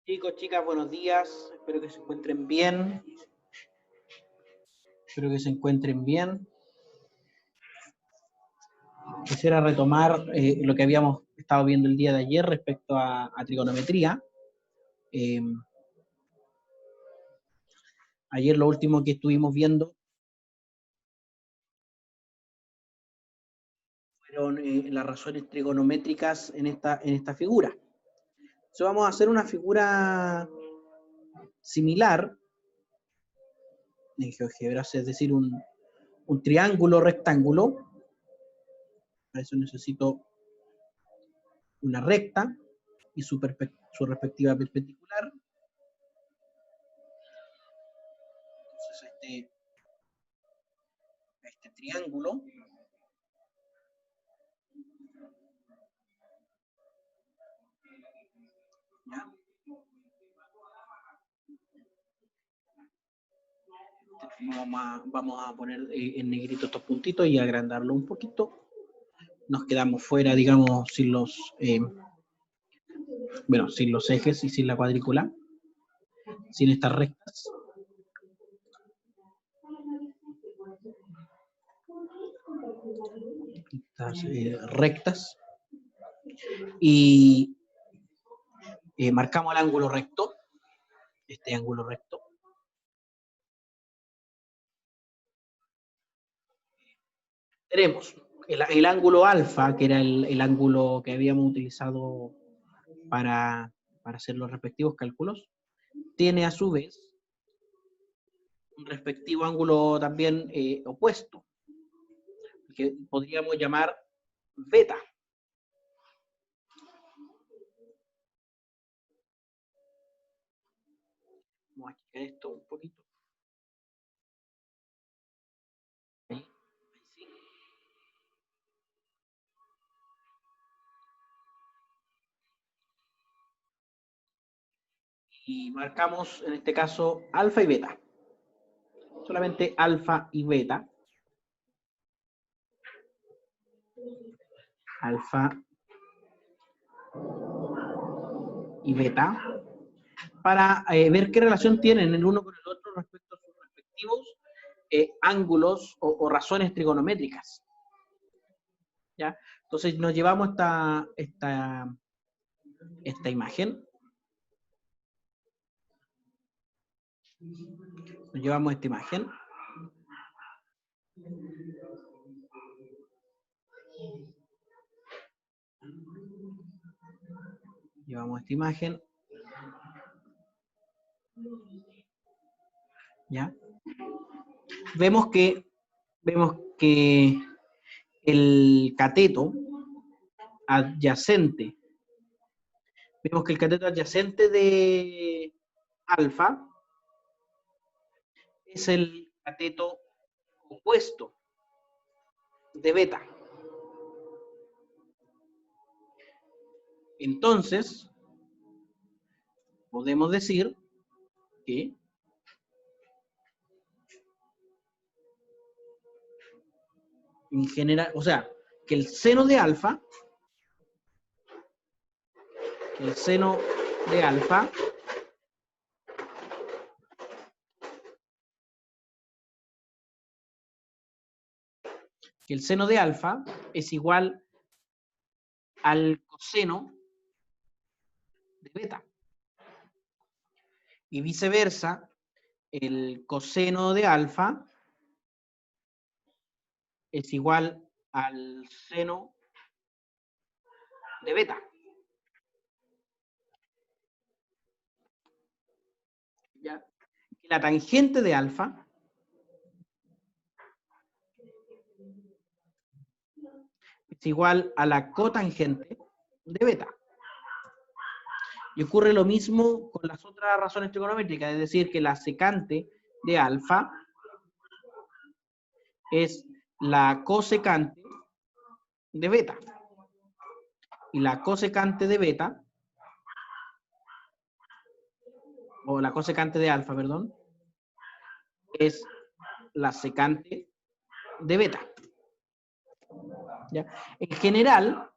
Chicos, chicas, buenos días. Espero que se encuentren bien. Espero que se encuentren bien. Quisiera retomar lo que habíamos estado viendo el día de ayer respecto a trigonometría. Ayer lo último que estuvimos viendo fueron las razones trigonométricas en esta figura. Entonces vamos a hacer una figura similar en GeoGebra, es decir, un triángulo rectángulo. Para eso necesito una recta y su respectiva perpendicular. Entonces este triángulo ¿ya? Vamos a poner en negrito estos puntitos y agrandarlo un poquito. Nos quedamos fuera, digamos, sin los ejes y sin la cuadrícula, sin estas rectas. Estas rectas. Y marcamos el ángulo recto, este ángulo recto. Tenemos el ángulo alfa, que era el ángulo que habíamos utilizado para hacer los respectivos cálculos, tiene a su vez un respectivo ángulo también opuesto, que podríamos llamar beta. Vamos a quitar esto un poquito. Ahí sí. Y marcamos en este caso alfa y beta. Solamente alfa y beta. Alfa y beta. Para ver qué relación tienen el uno con el otro respecto a sus respectivos ángulos o razones trigonométricas. ¿Ya? Entonces nos llevamos esta imagen. Nos llevamos esta imagen. Llevamos esta imagen. ¿Ya? Vemos que el cateto adyacente, de alfa es el cateto opuesto de beta. Entonces, podemos decir que en general, o sea, que el seno de alfa, que el seno de alfa es igual al coseno de beta. Y viceversa, el coseno de alfa es igual al seno de beta. ¿Ya? La tangente de alfa es igual a la cotangente de beta. Y ocurre lo mismo con las otras razones trigonométricas, es decir, que la secante de alfa es la cosecante de beta. Y la cosecante de beta, o la cosecante de alfa, perdón, es la secante de beta. ¿Ya? En general,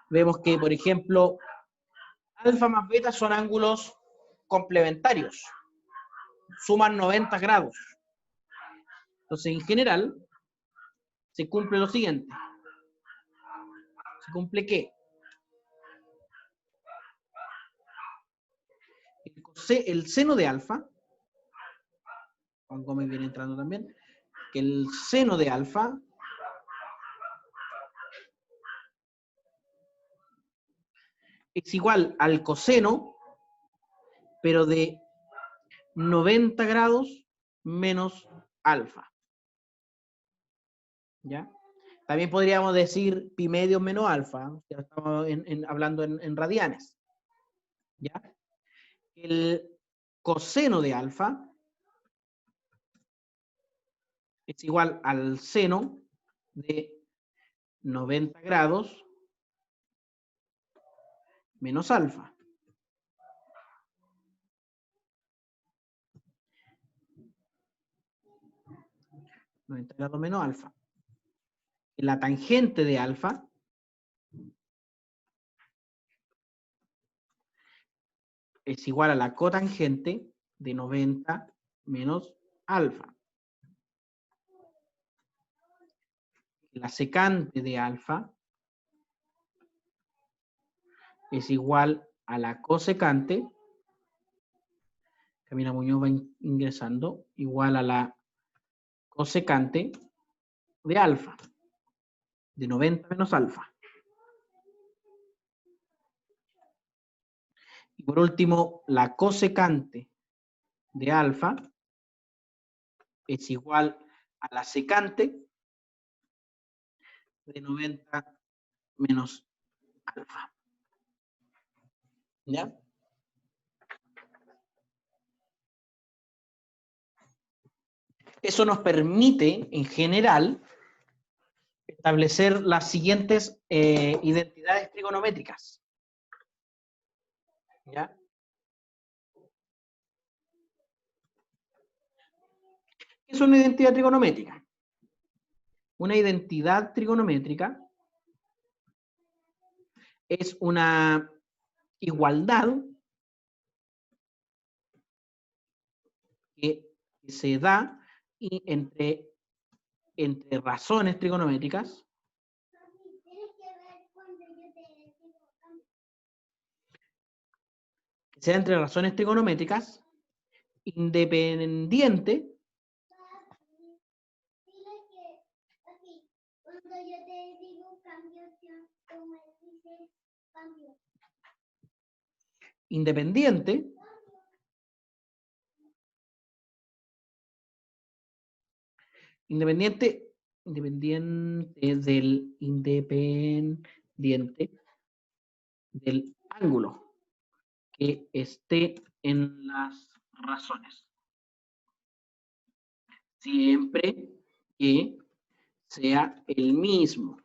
vemos que, por ejemplo, alfa más beta son ángulos complementarios, suman 90 grados. Entonces, en general, se cumple lo siguiente. ¿Se cumple qué? El seno de alfa, Juan Gómez viene entrando también, que el seno de alfa es igual al coseno, pero de 90 grados menos alfa. ¿Ya? También podríamos decir pi medio menos alfa, ya estamos hablando en radianes. ¿Ya? El coseno de alfa es igual al seno de 90 grados menos alfa. Menos alfa. La tangente de alfa es igual a la cotangente de 90 menos alfa. La secante de alfa es igual a la cosecante, Camila Muñoz va ingresando, igual a la cosecante de alfa, de 90 menos alfa. Y por último, la cosecante de alfa es igual a la secante de 90 menos alfa. ¿Ya? Eso nos permite, en general, establecer las siguientes identidades trigonométricas. ¿Ya? ¿Qué es una identidad trigonométrica? Una identidad trigonométrica es una igualdad que se da entre razones trigonométricas independiente del ángulo que esté en las razones. Siempre que sea el mismo.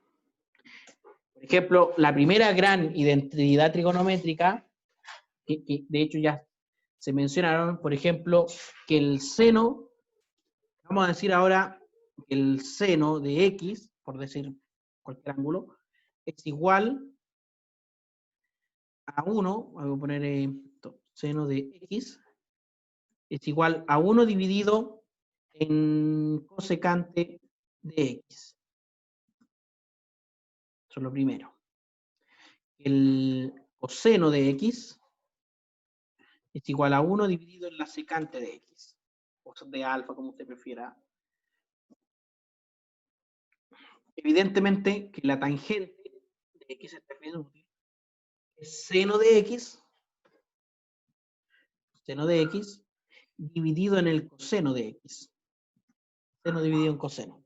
Por ejemplo, la primera gran identidad trigonométrica, que de hecho ya se mencionaron, por ejemplo, que el seno, vamos a decir ahora, que el seno de X, por decir cualquier ángulo, es igual a 1, voy a poner seno de X, es igual a 1 dividido en cosecante de X. Eso es lo primero. El coseno de X es igual a 1 dividido en la secante de X. O de alfa, como usted prefiera. Evidentemente que la tangente de X está bien útil. Es seno de X dividido en el coseno de X. Seno dividido en coseno.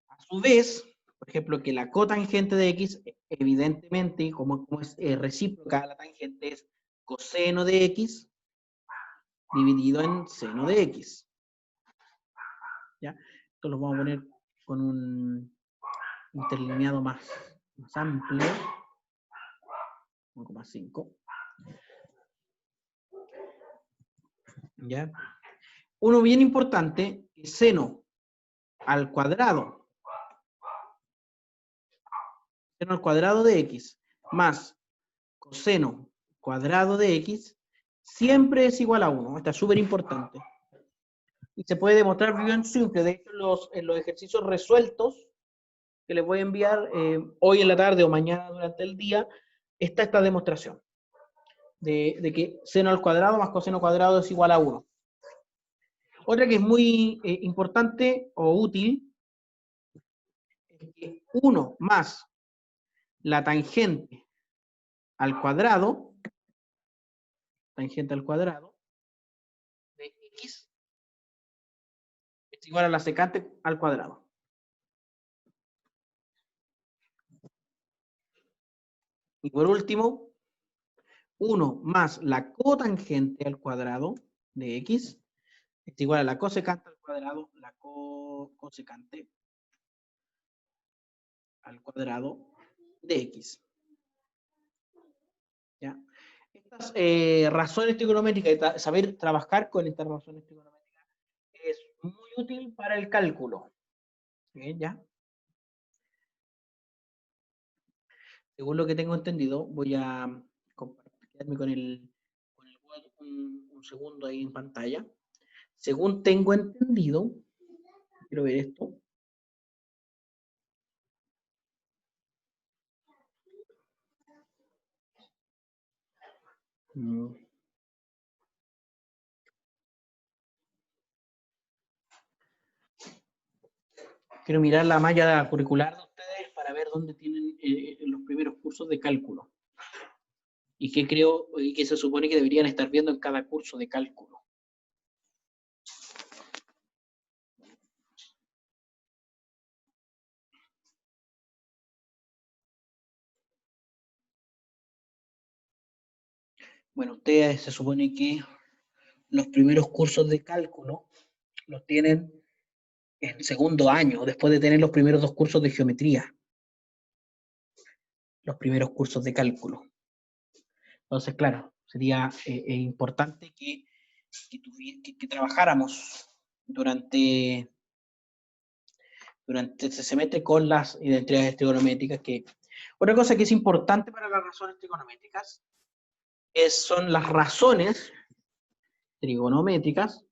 A su vez, por ejemplo, que la cotangente de X, evidentemente, como es recíproca a la tangente, es coseno de X dividido en seno de X. ¿Ya? Esto lo vamos a poner con un interlineado más amplio. 1,5. ¿Ya? Uno bien importante es seno al cuadrado. Seno al cuadrado de X más coseno cuadrado de x siempre es igual a 1. Esta es súper importante. Y se puede demostrar bien simple. De hecho, en los ejercicios resueltos que les voy a enviar hoy en la tarde o mañana durante el día, está esta demostración de que seno al cuadrado más coseno cuadrado es igual a 1. Otra que es muy importante o útil es que 1 más la tangente al cuadrado de x es igual a la secante al cuadrado. Y por último, 1 más la cotangente al cuadrado de x es igual a la cosecante al cuadrado, la cosecante al cuadrado de x. ¿Ya? Estas razones trigonométricas, saber trabajar con estas razones trigonométricas es muy útil para el cálculo. ¿Bien? ¿Ya? Según lo que tengo entendido, voy a quedarme con el Word un segundo ahí en pantalla. Según tengo entendido, quiero ver esto. Quiero mirar la malla curricular de ustedes para ver dónde tienen los primeros cursos de cálculo. Y qué creo y qué se supone que deberían estar viendo en cada curso de cálculo. Bueno, ustedes se supone que los primeros cursos de cálculo los tienen en segundo año, después de tener los primeros 2 cursos de geometría. Los primeros cursos de cálculo. Entonces, claro, sería importante que trabajáramos durante este semestre con las identidades trigonométricas. Otra cosa que es importante para las razones trigonométricas son las razones trigonométricas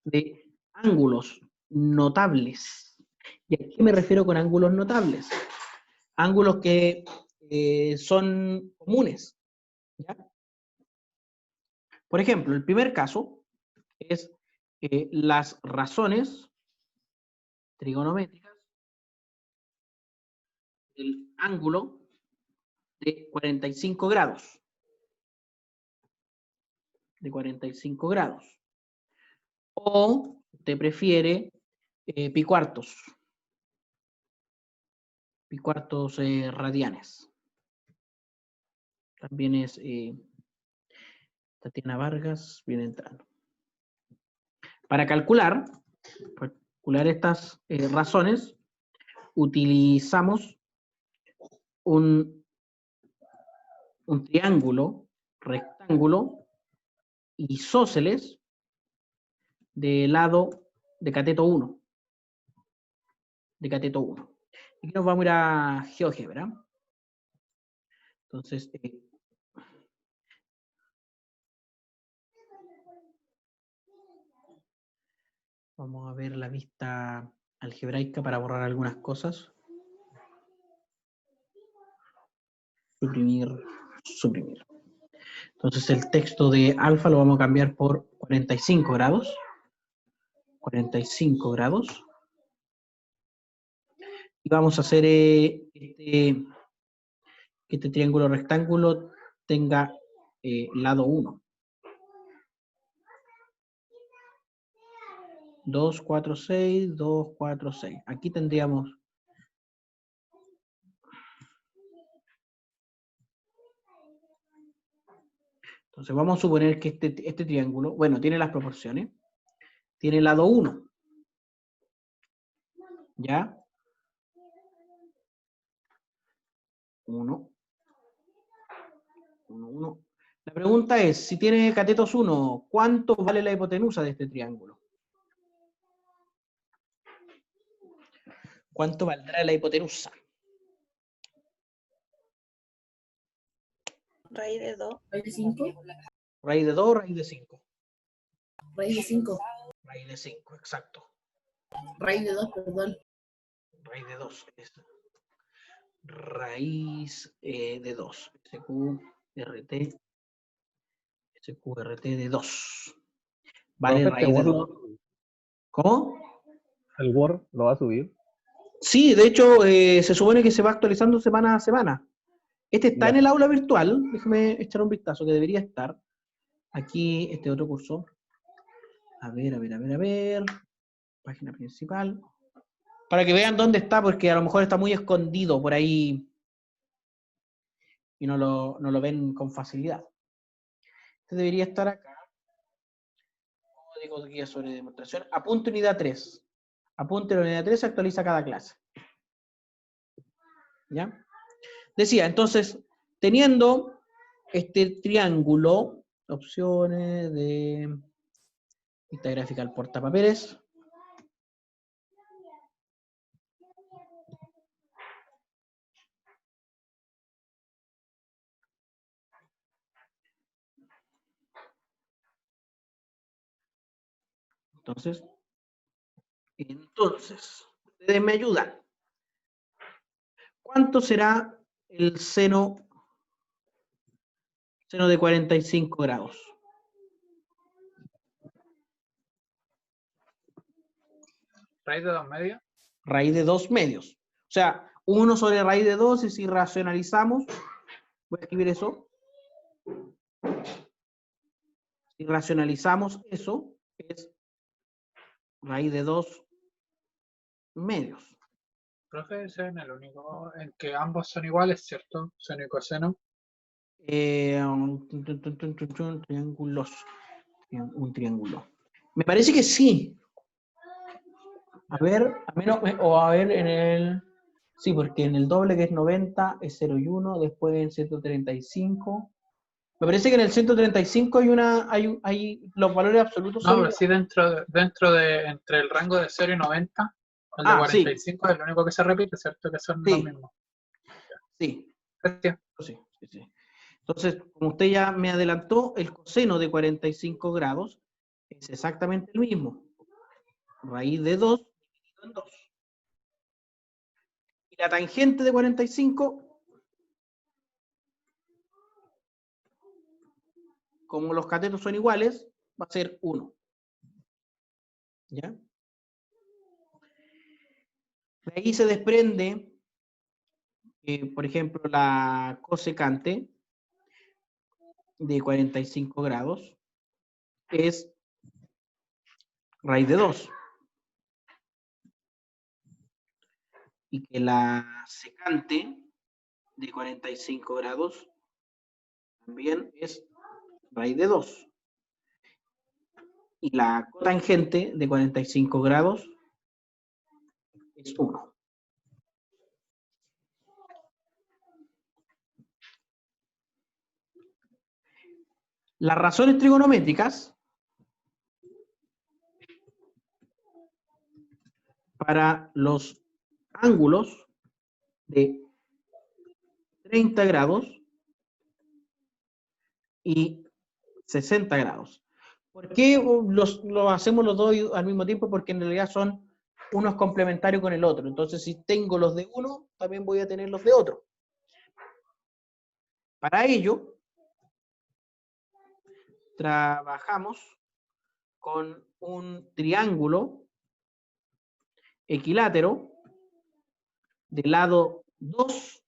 de ángulos notables. ¿Y a qué me refiero con ángulos notables? Ángulos que son comunes. ¿Ya? Por ejemplo, el primer caso es las razones trigonométricas del ángulo de 45 grados. De 45 grados. O te prefiere picuartos. Picuartos radianes. También es Tatiana Vargas, viene entrando. Para calcular estas razones, utilizamos un triángulo, rectángulo, isósceles de lado de cateto 1. De cateto 1. Aquí nos vamos a ir a GeoGebra. Entonces, vamos a ver la vista algebraica para borrar algunas cosas. Suprimir, suprimir. Entonces el texto de alfa lo vamos a cambiar por 45 grados. 45 grados. Y vamos a hacer que este triángulo rectángulo tenga lado 1. 2, 4, 6, 2, 4, 6. Aquí tendríamos entonces vamos a suponer que este triángulo, bueno, tiene las proporciones, tiene lado 1. ¿Ya? 1. 1, 1. La pregunta es, si tiene catetos 1, ¿cuánto vale la hipotenusa de este triángulo? ¿Cuánto valdrá la hipotenusa? Raíz de 2. Raíz de 5. Raíz de 2 o raíz de 5. Raíz de 5. Raíz de 5, exacto. Raíz de 2, perdón. Raíz de 2. Raíz de 2. SQRT. SQRT de 2. Vale, Profe, raíz de 2. ¿Cómo? ¿El Word lo va a subir? Sí, de hecho, se supone que se va actualizando semana a semana. Este está Ya. en el aula virtual. Déjame echar un vistazo, que debería estar. Aquí, este otro curso. A ver. Página principal. Para que vean dónde está, porque a lo mejor está muy escondido por ahí y no lo ven con facilidad. Este debería estar acá. Código de guía sobre demostración. Apunte unidad 3. Apunte la unidad 3, se actualiza cada clase. ¿Ya? Decía, entonces, teniendo este triángulo, opciones de vista gráfica al portapapeles. Entonces, ustedes me ayudan. ¿Cuánto será el seno de 45 grados? Raíz de 2 medios. Raíz de 2 medios. O sea, 1 sobre raíz de 2, y si racionalizamos, voy a escribir eso. Si racionalizamos eso, es raíz de 2 medios. Profe, ese es el único en que ambos son iguales, ¿cierto? Seno y coseno. Triángulos. Un triángulo. Me parece que sí. A ver, en el... Sí, porque en el doble, que es 90, es 0 y 1, después en 135. Me parece que en el 135 hay los valores absolutos No, son pero sí dentro de entre el rango de 0 y 90, el de sí. 45 es el único que se repite, ¿cierto? Que son los Sí. mismos. Sí. Gracias. Sí. Entonces, como usted ya me adelantó, el coseno de 45 grados es exactamente el mismo. Raíz de 2 dividido en 2. Y la tangente de 45, como los catetos son iguales, va a ser 1. ¿Ya? De ahí se desprende, por ejemplo, la cosecante de 45 grados es raíz de 2. Y que la secante de 45 grados también es raíz de 2. Y la cotangente de 45 grados es 1. Las razones trigonométricas para los ángulos de 30 grados y 60 grados. ¿Por qué lo hacemos los dos al mismo tiempo? Porque en realidad son unos complementarios con el otro. Entonces, si tengo los de uno, también voy a tener los de otro. Para ello, trabajamos con un triángulo equilátero del lado 2,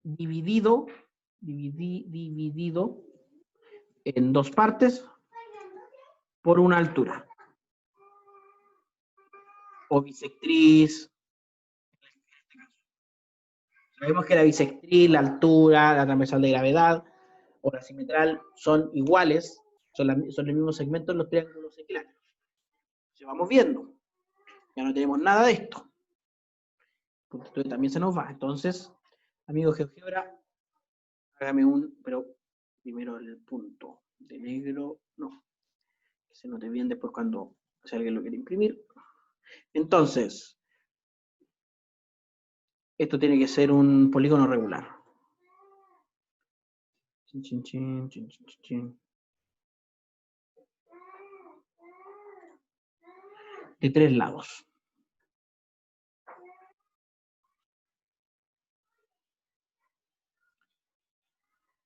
dividido en dos partes por una altura. O bisectriz. Sabemos que la bisectriz, la altura, la transversal de gravedad o la simetral son iguales, son el mismo segmento en los triángulos equiláteros. Se vamos viendo. Ya no tenemos nada de esto. Entonces también se nos va. Entonces, amigo GeoGebra, hágame pero primero el punto de negro, no. Que se note bien después cuando si alguien lo quiere imprimir. Entonces, Esto tiene que ser un polígono regular. Chin, chin, chin, chin, chin, chin, chin. De 3 lados.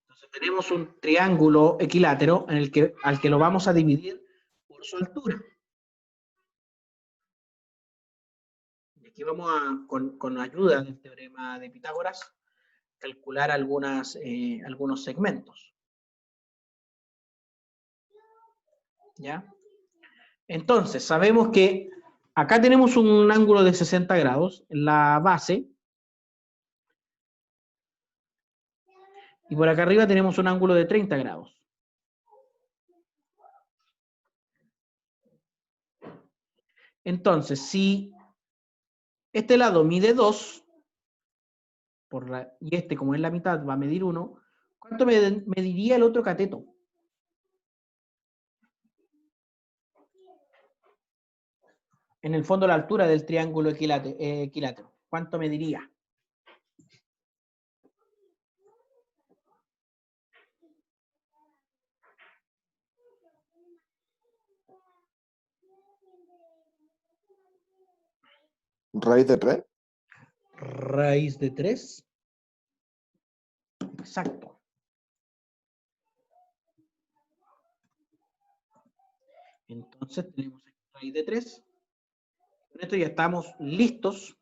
Entonces tenemos un triángulo equilátero en al que lo vamos a dividir por su altura. Y aquí vamos a, con ayuda del teorema de Pitágoras, calcular algunos segmentos. ¿Ya? Entonces, sabemos que acá tenemos un ángulo de 60 grados en la base, y por acá arriba tenemos un ángulo de 30 grados. Entonces, si este lado mide 2, y este, como es la mitad, va a medir 1, ¿cuánto mediría el otro cateto? En el fondo, la altura del triángulo equilátero. ¿Cuánto mediría? Raíz de 3. Raíz de 3. Exacto. Entonces tenemos aquí raíz de 3. Con esto ya estamos listos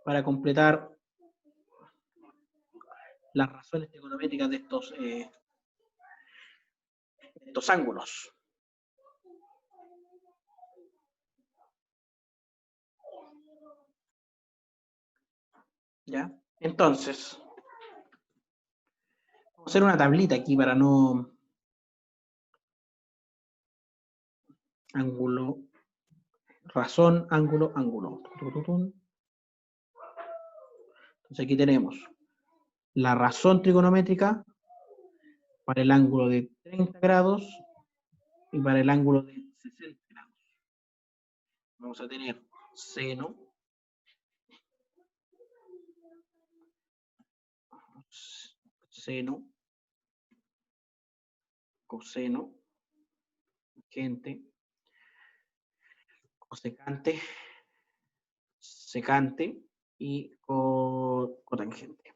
para completar las razones trigonométricas de estos ángulos. ¿Ya? Entonces, vamos a hacer una tablita aquí para no... Ángulo, razón, ángulo, ángulo. Entonces aquí tenemos la razón trigonométrica para el ángulo de 30 grados y para el ángulo de 60 grados. Vamos a tener seno, coseno, tangente, cosecante, secante y cotangente.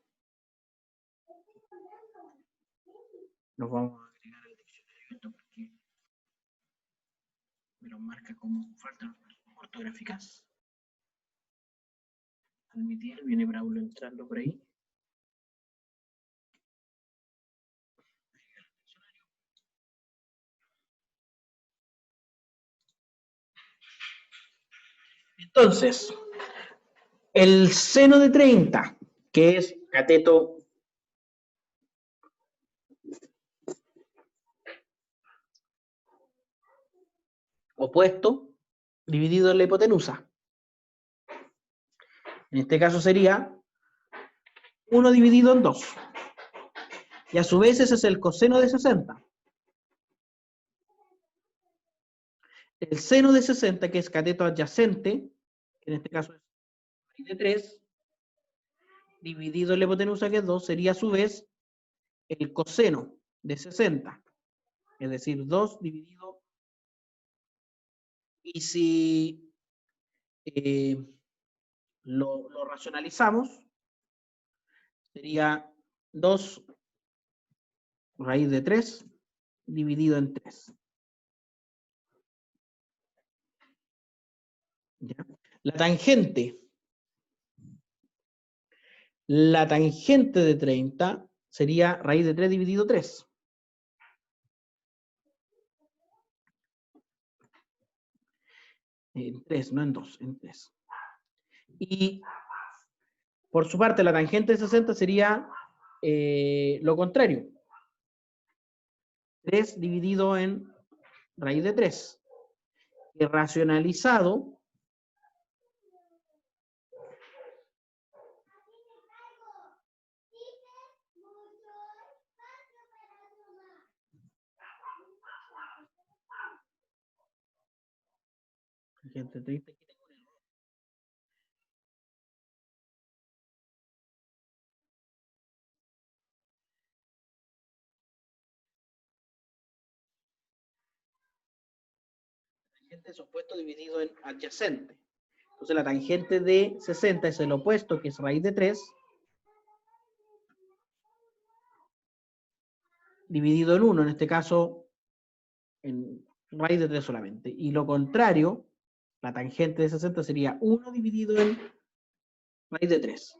Nos vamos a agregar al diccionario esto porque me lo marca como faltas ortográficas. Admitir, viene Braulio entrando por ahí. Entonces, el seno de 30, que es cateto opuesto, dividido en la hipotenusa. En este caso sería 1 dividido en 2. Y a su vez ese es el coseno de 60. El seno de 60, que es cateto adyacente, que en este caso es raíz de 3, dividido en la hipotenusa, que es 2, sería a su vez el coseno de 60. Es decir, 2 dividido. Y si lo racionalizamos, sería 2 raíz de 3 dividido en 3. ¿Ya? La tangente de 30 sería raíz de 3 dividido 3. En 3, no en 2, en 3. Y por su parte, la tangente de 60 sería lo contrario. 3 dividido en raíz de 3. Y racionalizado, tangente de 30, tangente es opuesto dividido en adyacente. Entonces la tangente de 60 es el opuesto, que es raíz de 3, dividido en 1, en este caso, en raíz de 3 solamente. Y lo contrario, la tangente de 60 sería 1 dividido en raíz de 3.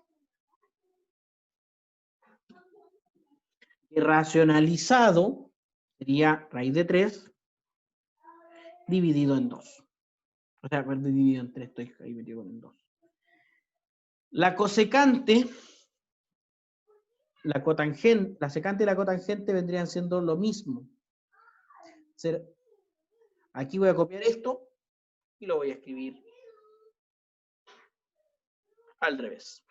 Y racionalizado sería raíz de 3 dividido en 2. O sea, perdón, dividido en 3, estoy ahí metido con el 2. La cosecante, la cotangente, la secante y la cotangente vendrían siendo lo mismo. Aquí voy a copiar esto y lo voy a escribir al revés.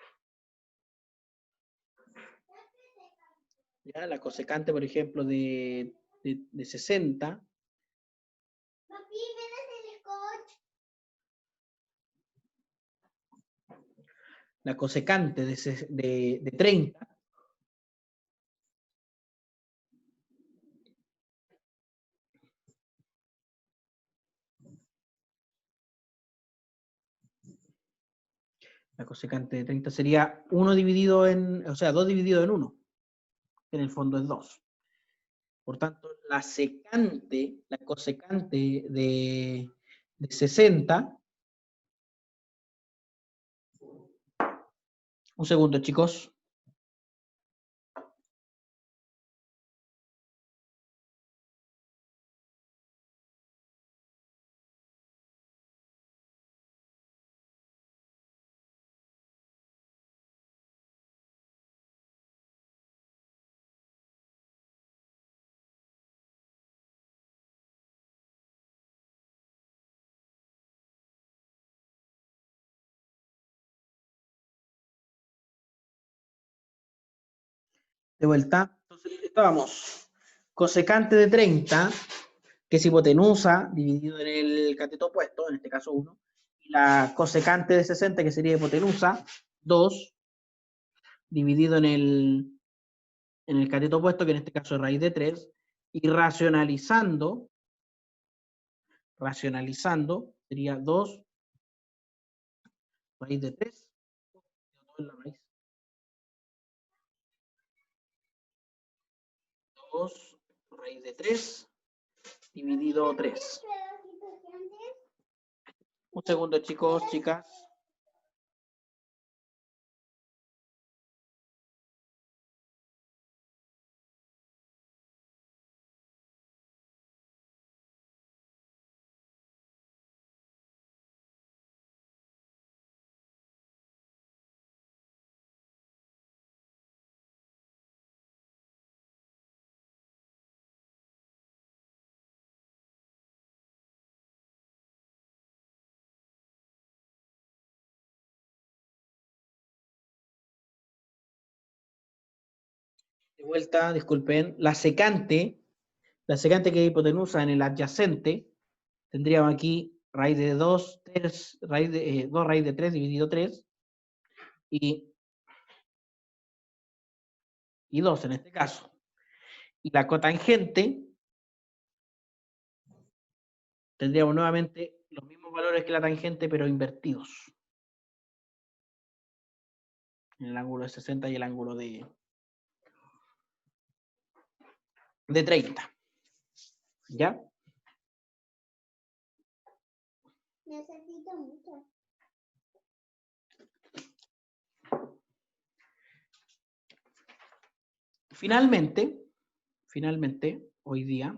¿Ya? La cosecante, por ejemplo, de 60. La cosecante de 30. La cosecante de 30 sería 1 dividido en, o sea, 2 dividido en 1, que en el fondo es 2. Por tanto, la secante, la cosecante de 60. Un segundo, chicos. De vuelta. Entonces, estábamos. Cosecante de 30, que es hipotenusa, dividido en el cateto opuesto, en este caso 1. Y la cosecante de 60, que sería hipotenusa, 2, dividido en el cateto opuesto, que en este caso es raíz de 3. Y racionalizando, sería 2 raíz de 3. 2 raíz de 3 dividido 3. Un segundo, chicos, chicas. De vuelta, disculpen. La secante que es hipotenusa en el adyacente, tendríamos aquí raíz de 2, 3, raíz de 2 raíz de 3 dividido 3 y 2 en este caso. Y la cotangente, tendríamos nuevamente los mismos valores que la tangente, pero invertidos. En el ángulo de 60 y el ángulo de 30. ¿Ya? Necesito mucho. Finalmente, hoy día,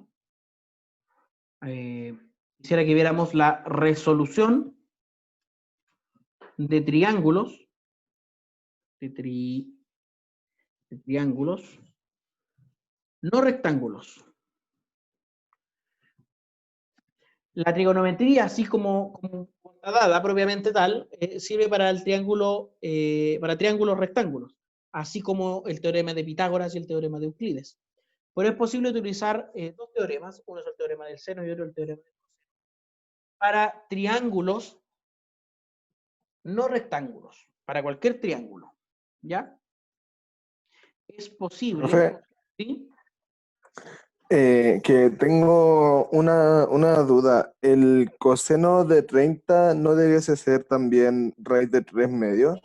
quisiera que viéramos la resolución de triángulos, de triángulos no rectángulos. La trigonometría, así como dada propiamente tal, sirve para el triángulo, para triángulos rectángulos, así como el teorema de Pitágoras y el teorema de Euclides. Pero es posible utilizar dos teoremas, uno es el teorema del seno y otro el teorema del coseno, para triángulos no rectángulos, para cualquier triángulo, ¿ya? Es posible, Profe, ¿sí? Que tengo una duda. ¿El coseno de 30 no debiese ser también raíz de 3 medios?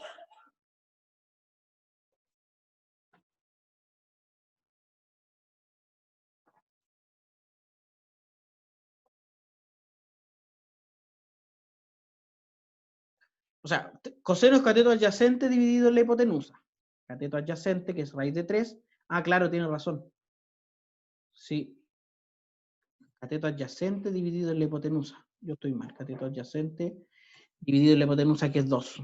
O sea, coseno es cateto adyacente dividido en la hipotenusa. Cateto adyacente, que es raíz de 3. Ah, claro, tiene razón. Sí. Cateto adyacente dividido en la hipotenusa. Yo estoy mal. Cateto adyacente dividido en la hipotenusa, que es 2.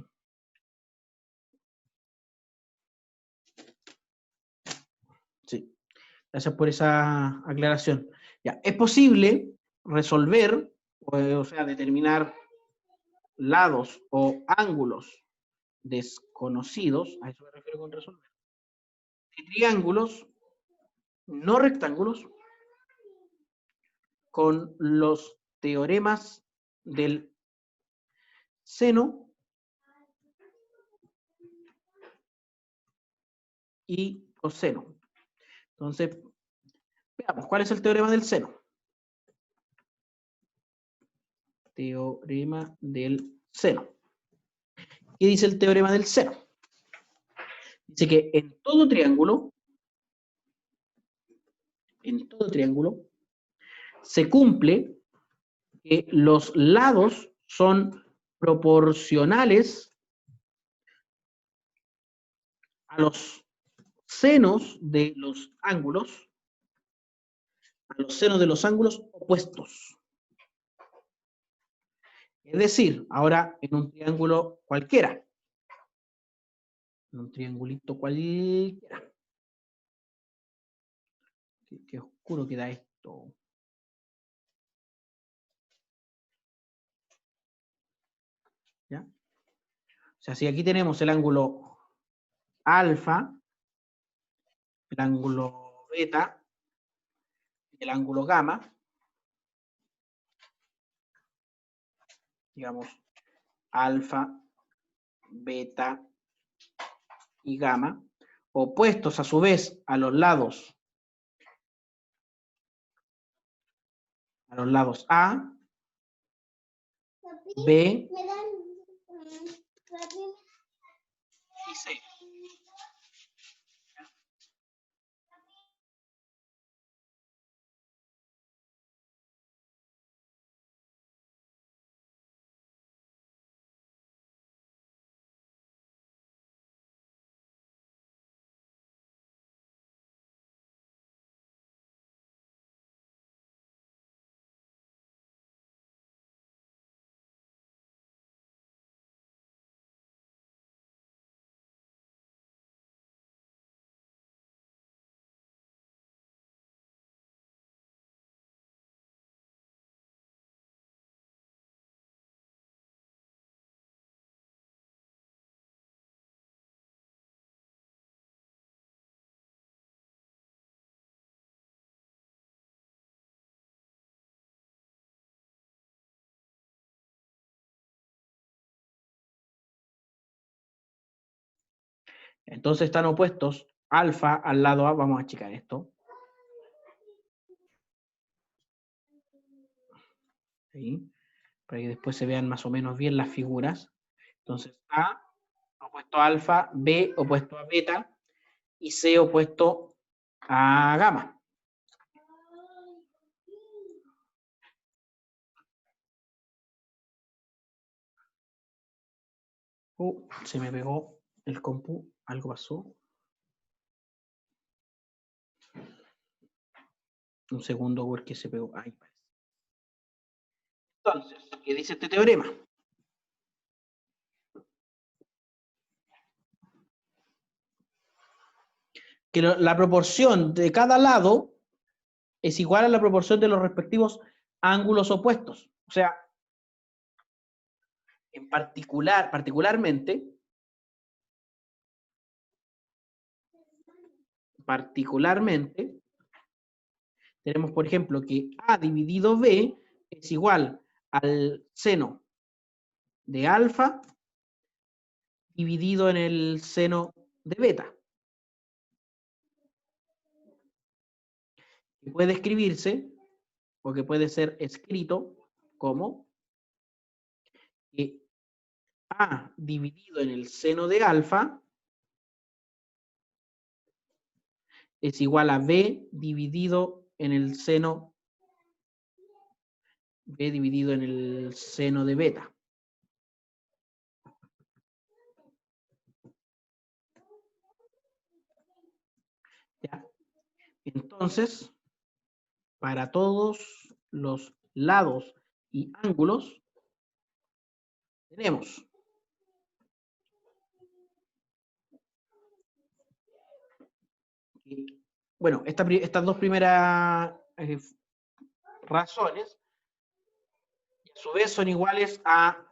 Sí. Gracias por esa aclaración. Ya, es posible resolver, o sea, determinar lados o ángulos desconocidos, a eso me refiero con resolver, de triángulos no rectángulos con los teoremas del seno y coseno. Entonces, veamos, ¿cuál es el teorema del seno? Teorema del seno. ¿Qué dice el teorema del seno? Dice que en todo triángulo, se cumple que los lados son proporcionales a los senos de los ángulos, opuestos. Es decir, ahora en un triángulo cualquiera, en un triangulito cualquiera. Qué oscuro queda esto. ¿Ya? O sea, si aquí tenemos el ángulo alfa, el ángulo beta, el ángulo gamma, digamos, alfa, beta y gamma, opuestos a su vez a los lados A, B ¿Me dan papi? y C. Entonces están opuestos alfa al lado A. Vamos a achicar esto. ¿Sí? Para que después se vean más o menos bien las figuras. Entonces A opuesto a alfa, B opuesto a beta y C opuesto a gamma. Se me pegó el compu, algo pasó. Un segundo porque se pegó. Ahí parece. Entonces, ¿qué dice este teorema? Que la proporción de cada lado es igual a la proporción de los respectivos ángulos opuestos. O sea, en particularmente, tenemos, por ejemplo, que A dividido B es igual al seno de alfa dividido en el seno de beta. que puede escribirse o que puede ser escrito como que A dividido en el seno de alfa es igual a B dividido en el seno de beta. ¿Ya? Entonces, para todos los lados y ángulos, tenemos que, bueno, estas dos primeras razones, a su vez son iguales a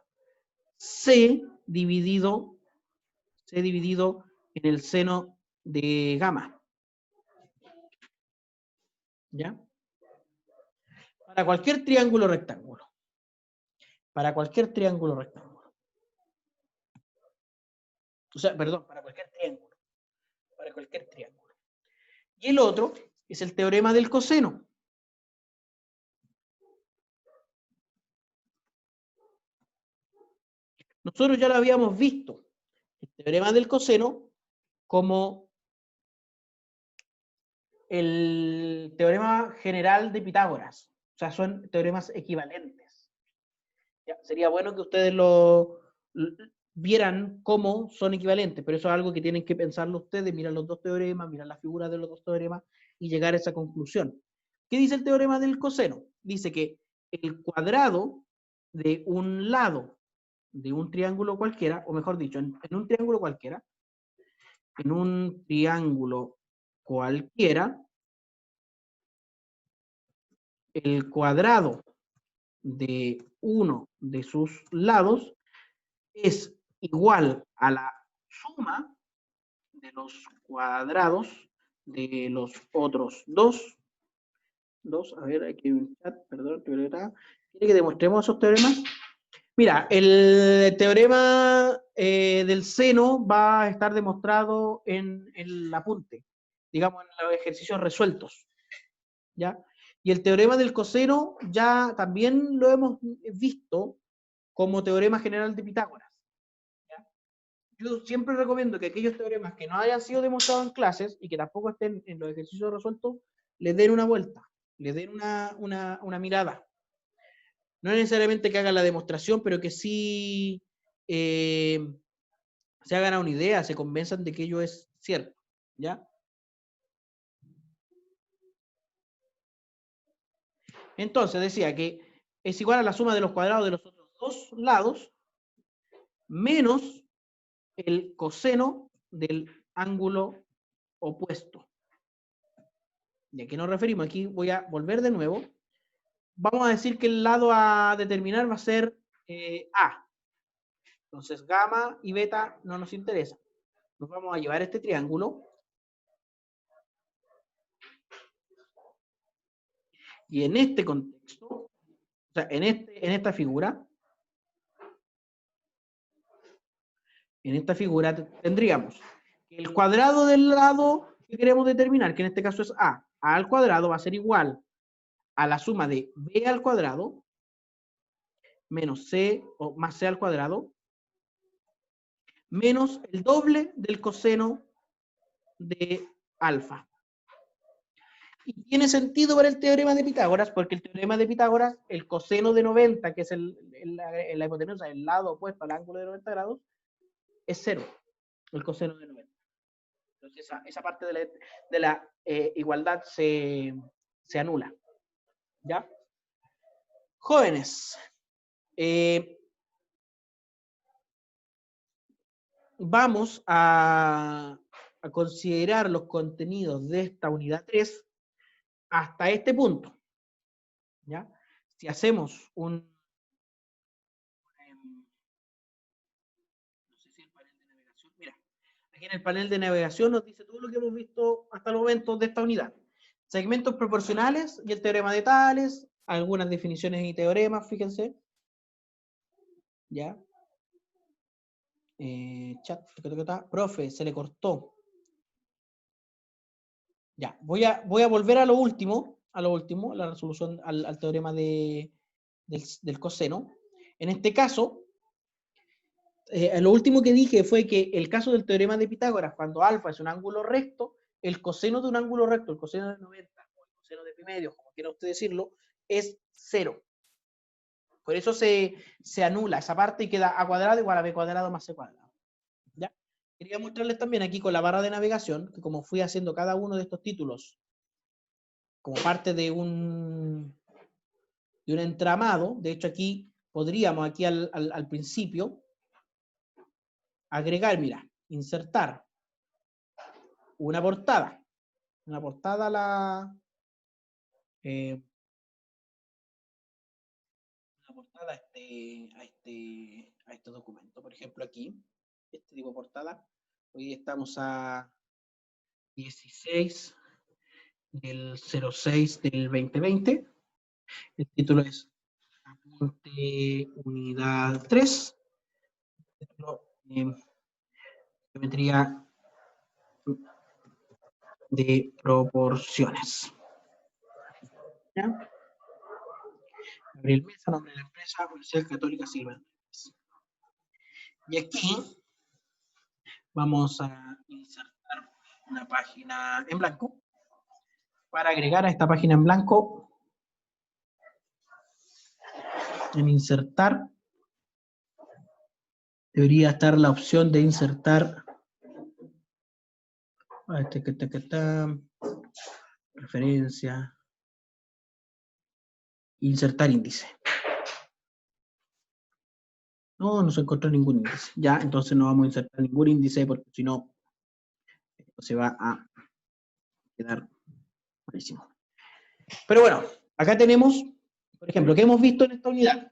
C dividido en el seno de gamma. ¿Ya? Para cualquier triángulo rectángulo. Para cualquier triángulo rectángulo. O sea, perdón, para cualquier triángulo. Para cualquier triángulo. Y el otro es el teorema del coseno. Nosotros ya lo habíamos visto. El teorema del coseno como el teorema general de Pitágoras. O sea, son teoremas equivalentes. Ya, sería bueno que ustedes vieran cómo son equivalentes, pero eso es algo que tienen que pensarlo ustedes, mirar los dos teoremas, mirar las figuras de los dos teoremas y llegar a esa conclusión. ¿Qué dice el teorema del coseno? Dice que el cuadrado de un lado de un triángulo cualquiera, o mejor dicho, en un triángulo cualquiera, el cuadrado de uno de sus lados es igual a la suma de los cuadrados de los otros dos. A ver, aquí hay un chat, perdón, ¿quiere que demostremos esos teoremas? Mira, el teorema del seno va a estar demostrado en el apunte, digamos en los ejercicios resueltos, ¿ya? Y el teorema del coseno ya también lo hemos visto como teorema general de Pitágoras. ¿Ya? Yo siempre recomiendo que aquellos teoremas que no hayan sido demostrados en clases y que tampoco estén en los ejercicios resueltos, les den una vuelta, les den una mirada. No es necesariamente que hagan la demostración, pero que sí se hagan a una idea, se convenzan de que ello es cierto. ¿Ya? Entonces decía que es igual a la suma de los cuadrados de los otros dos lados menos el coseno del ángulo opuesto. ¿Y a qué nos referimos? Aquí voy a volver de nuevo. Vamos a decir que el lado a determinar va a ser A. Entonces gamma y beta no nos interesa. Nos vamos a llevar este triángulo. Y en este contexto, o sea, en esta figura tendríamos que el cuadrado del lado que queremos determinar, que en este caso es A al cuadrado, va a ser igual a la suma de B al cuadrado menos C o más C al cuadrado menos el doble del coseno de alfa. Y tiene sentido para el teorema de Pitágoras, porque el teorema de Pitágoras, el coseno de 90, que es la hipotenusa, el lado opuesto al ángulo de 90 grados, es 0, el coseno de 90. Entonces esa parte de la igualdad se anula. ¿Ya? Jóvenes, vamos a considerar los contenidos de esta unidad 3 hasta este punto. ¿Ya? Si hacemos no sé si el panel de navegación, mira, aquí en el panel de navegación nos dice todo lo que hemos visto hasta el momento de esta unidad. Segmentos proporcionales y el teorema de Tales, algunas definiciones y teoremas, fíjense. ¿Ya? Chat, profe, se le cortó. Ya, voy a volver a lo último, a lo último, la resolución al teorema del coseno. En este caso, lo último que dije fue que el caso del teorema de Pitágoras, cuando alfa es un ángulo recto, el coseno de un ángulo recto, el coseno de 90, o el coseno de pi medio, como quiera usted decirlo, es 0. Por eso se anula esa parte y queda a cuadrado igual a b cuadrado más c cuadrado. ¿Ya? Quería mostrarles también aquí con la barra de navegación, que como fui haciendo cada uno de estos títulos como parte de un entramado, de hecho aquí podríamos, aquí al principio, agregar, mira, insertar una portada a este documento. Por ejemplo, aquí, este tipo de portada, hoy estamos a 16 del 06 del 2020. El título es Apunte Unidad 3. Geometría de proporciones. ¿Ya? Gabriel Mesa, nombre de la empresa, Universidad Católica Silva. Y aquí vamos a insertar una página en blanco. Para agregar a esta página en blanco, en insertar, debería estar la opción de insertar referencia, insertar índice. No se encontró ningún índice. Ya, entonces no vamos a insertar ningún índice porque si no, esto se va a quedar malísimo. Pero bueno, acá tenemos, por ejemplo, ¿qué hemos visto en esta unidad?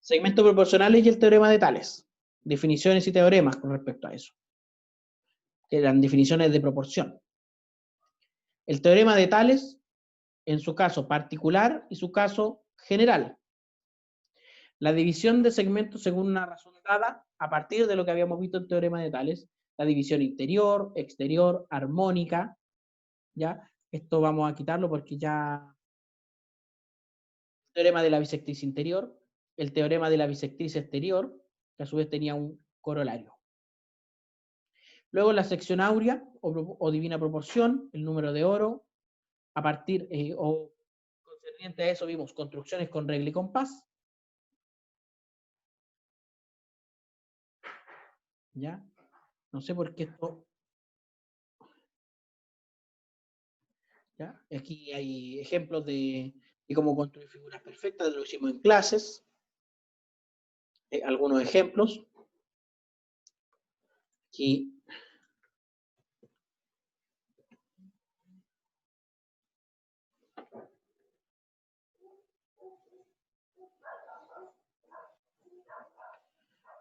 Segmentos proporcionales y el teorema de Tales. Definiciones y teoremas con respecto a eso. Que eran definiciones de proporción. El teorema de Tales, en su caso particular y su caso general. La división de segmentos según una razón dada, a partir de lo que habíamos visto en el teorema de Tales, la división interior, exterior, armónica, ¿ya? Esto vamos a quitarlo porque ya... El teorema de la bisectriz interior, el teorema de la bisectriz exterior, que a su vez tenía un corolario. Luego la sección áurea, o divina proporción, el número de oro, a partir, o concerniente a eso vimos construcciones con regla y compás, ¿ya? No sé por qué esto... ¿Ya? Aquí hay ejemplos de cómo construir figuras perfectas, lo hicimos en clases. Algunos ejemplos. Aquí.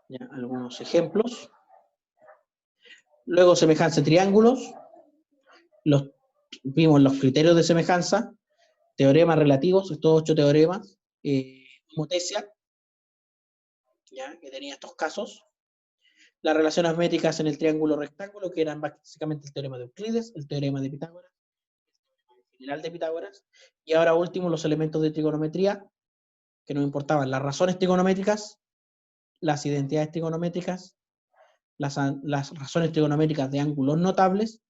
Ya, algunos ejemplos. Luego semejanza de triángulos. Vimos los criterios de semejanza, teoremas relativos, estos 8 teoremas, homotesia, ¿ya? Que tenía estos casos, las relaciones métricas en el triángulo rectángulo, que eran básicamente el teorema de Euclides, el teorema de Pitágoras, el general de Pitágoras, y ahora último los elementos de trigonometría, que nos importaban las razones trigonométricas, las identidades trigonométricas, las razones trigonométricas de ángulos notables,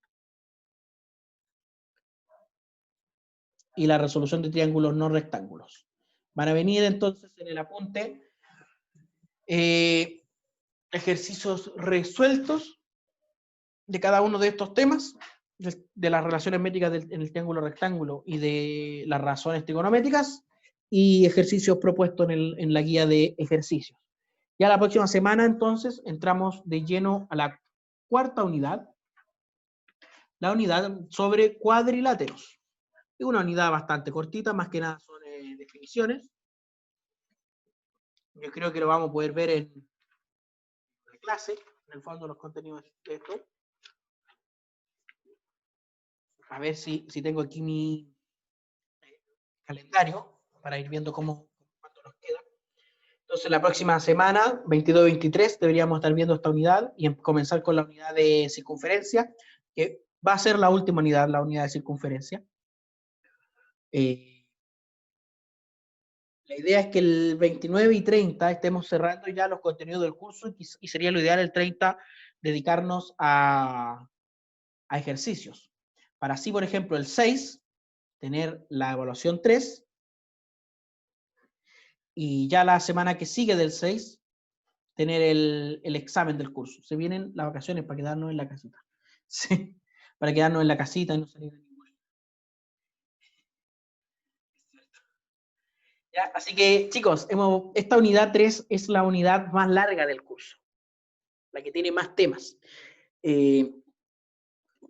y la resolución de triángulos no rectángulos. Van a venir entonces en el apunte ejercicios resueltos de cada uno de estos temas, de las relaciones métricas en el triángulo rectángulo y de las razones trigonométricas, y ejercicios propuestos en la guía de ejercicios. Ya la próxima semana entonces entramos de lleno a la cuarta unidad, la unidad sobre cuadriláteros. Es una unidad bastante cortita, más que nada son definiciones. Yo creo que lo vamos a poder ver en la clase, en el fondo los contenidos de esto. A ver si tengo aquí mi calendario para ir viendo cuánto nos queda. Entonces la próxima semana, 22-23, deberíamos estar viendo esta unidad y comenzar con la unidad de circunferencia, que va a ser la última unidad, la unidad de circunferencia. La idea es que el 29 y 30 estemos cerrando ya los contenidos del curso y sería lo ideal el 30 dedicarnos a ejercicios. Para así, por ejemplo, el 6 tener la evaluación 3 y ya la semana que sigue del 6 tener el examen del curso. Se vienen las vacaciones para quedarnos en la casita. Sí, para quedarnos en la casita y no salir de ningún lugar. ¿Ya? Así que, chicos, esta unidad 3 es la unidad más larga del curso, la que tiene más temas.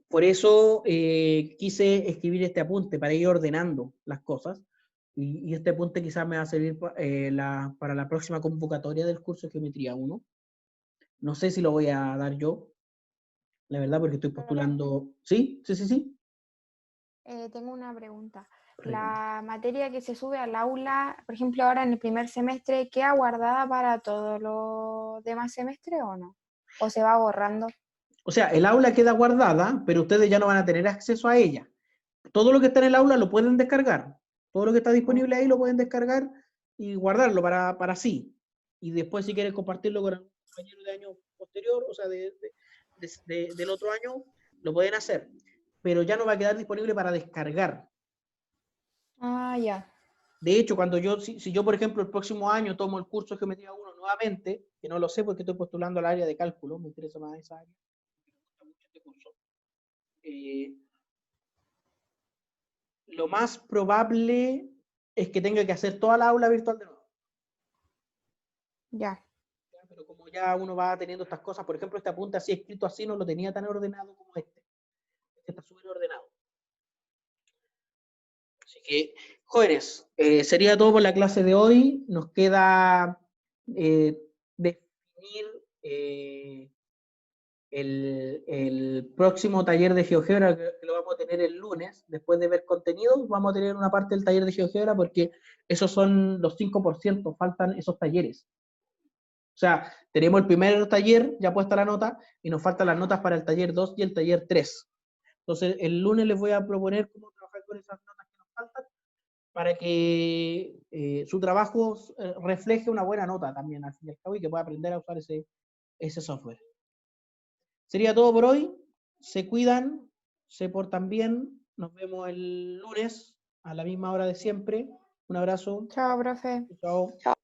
Por eso quise escribir este apunte, para ir ordenando las cosas. Y este apunte quizás me va a servir para la próxima convocatoria del curso de Geometría 1. No sé si lo voy a dar yo, la verdad, porque estoy postulando. ¿Sí? ¿Sí, sí, sí? Tengo una pregunta. La materia que se sube al aula, por ejemplo, ahora en el primer semestre, ¿queda guardada para todos los demás semestres o no? ¿O se va borrando? O sea, el aula queda guardada, pero ustedes ya no van a tener acceso a ella. Todo lo que está en el aula lo pueden descargar. Todo lo que está disponible ahí lo pueden descargar y guardarlo para sí. Y después, si quieren compartirlo con algún compañero de año posterior, o sea, del otro año, lo pueden hacer. Pero ya no va a quedar disponible para descargar. Ah, ya. De hecho, cuando si yo, por ejemplo, el próximo año tomo el curso de Geometría 1 nuevamente, que no lo sé porque estoy postulando al área de cálculo, me interesa más esa área, me gusta mucho este curso, lo más probable es que tenga que hacer toda la aula virtual de nuevo. Ya. Pero como ya uno va teniendo estas cosas, por ejemplo, este apunte así escrito así no lo tenía tan ordenado como este. Este está súper ordenado. Así que, jóvenes, sería todo por la clase de hoy. Nos queda definir el próximo taller de GeoGebra, que lo vamos a tener el lunes. Después de ver contenidos, vamos a tener una parte del taller de GeoGebra porque esos son los 5%, faltan esos talleres. O sea, tenemos el primer taller, ya puesta la nota, y nos faltan las notas para el taller 2 y el taller 3. Entonces, el lunes les voy a proponer cómo trabajar con esas notas que nos faltan para que su trabajo refleje una buena nota también, al fin y al cabo, y que pueda aprender a usar ese software. Sería todo por hoy. Se cuidan, se portan bien. Nos vemos el lunes a la misma hora de siempre. Un abrazo. Chao, profe. Chao. Chao.